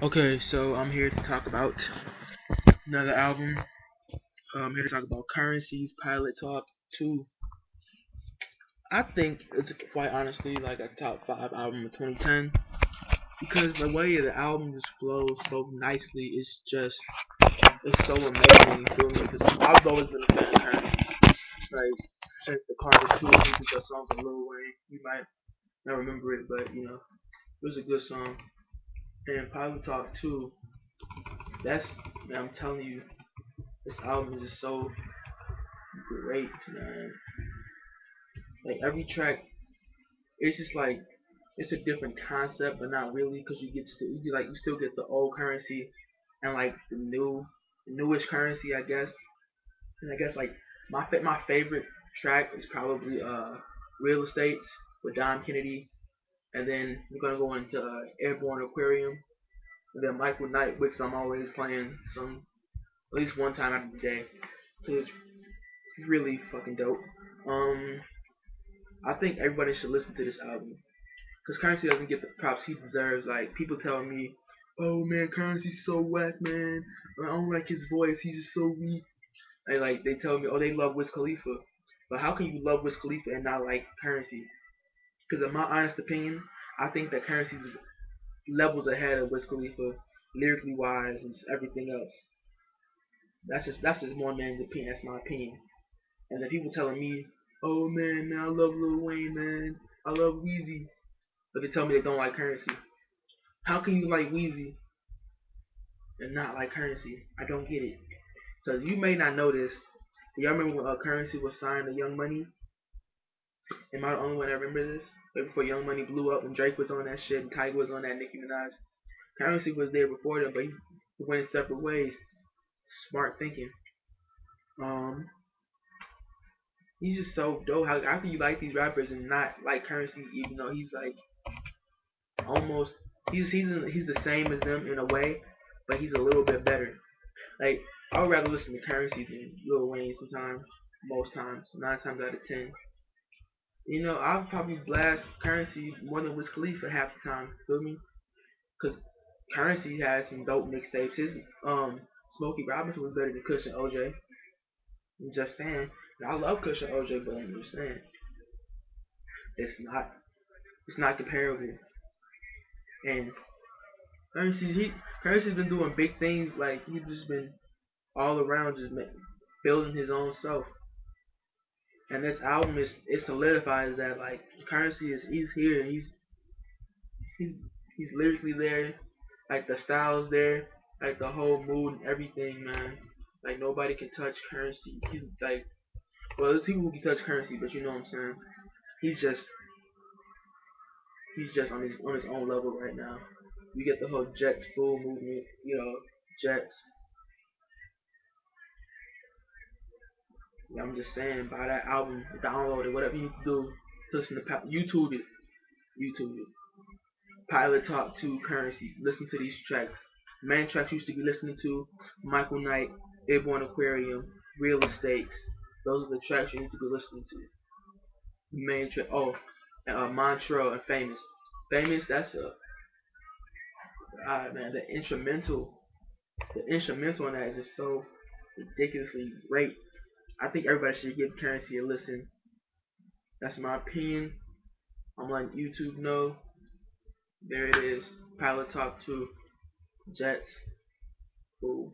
Okay, so I'm here to talk about another album. I'm here to talk about Currency's Pilot Talk 2. I think it's quite honestly like a top 5 album of 2010 because the way the album just flows so nicely is just, it's so amazing, you feel me? Because I've always been a fan of Currency. Like, since the Carter 2 music, a song from Lil Wayne. You might not remember it, but it was a good song. And Pilot Talk 2, that's, man, I'm telling you, this album is just so great, man. Like every track, it's just like it's a different concept, but not really, because you still get the old Currency and like the newish Currency, I guess. And I guess like my favorite track is probably Real Estates with Dom Kennedy, and then we're gonna go into Airborne Aquarium, and then Michael Knight, which I'm always playing some at least one time out of the day, because it's really fucking dope. Um, I think everybody should listen to this album. Because Currency doesn't get the props he deserves. Like, people telling me, oh man, Currency's so whack, man. I don't like his voice. He's just so weak. And like, they tell me, oh, they love Wiz Khalifa. But how can you love Wiz Khalifa and not like Currency? Because in my honest opinion, I think that Currency's levels ahead of Wiz Khalifa, lyrically wise and everything else. That's just one man's opinion. That's my opinion. And the people telling me, oh man, I love Lil Wayne, man. I love Weezy. But they tell me they don't like Currency. How can you like Weezy and not like Currency? I don't get it. Because you may not know this. Y'all remember when Currency was signed to Young Money? Am I the only one that remember this? Right before Young Money blew up and Drake was on that shit and Tiger was on that, Nicki Minaj. Currency was there before them, but he went separate ways. Smart thinking. Um, he's just so dope. How can you like these rappers and not like Currency, even though he's like almost he's the same as them in a way, but he's a little bit better. Like, I would rather listen to Currency than Lil Wayne sometimes, most times, 9 times out of 10. I'll probably blast Currency more than Wiz Khalifa half the time. Feel me? Cause Currency has some dope mixtapes. His Smokey Robinson was better than Kush and OJ. I'm just saying. I love Kush and OJ, but I'm just saying it's not it's not comparable. And Currency's been doing big things. Like, he's just been all around just building his own self. And this album it solidifies that, like, Currency he's here. He's he's lyrically there. Like, the style's there. Like, the whole mood and everything, man. Like, nobody can touch Currency. He's like, well, there's people who can touch Currency, but you know what I'm saying. He's just he's just on his own level right now. You get the whole Jets full movement. Jets. I'm just saying, buy that album, download it, whatever you need to do to listen to YouTube it. YouTube it. Pilot Talk 2 Currency. Listen to these tracks. Main tracks you used to be listening to: Michael Knight, Airborne Aquarium, Real Estates. Those are the tracks you need to be listening to. The main track. Oh, Montreal and Famous. Famous, that's a. Man, the instrumental on that is just so ridiculously great. I think everybody should give Currency a listen. That's my opinion. I'm letting YouTube know. There it is. Pilot Talk 2. Jets. Cool.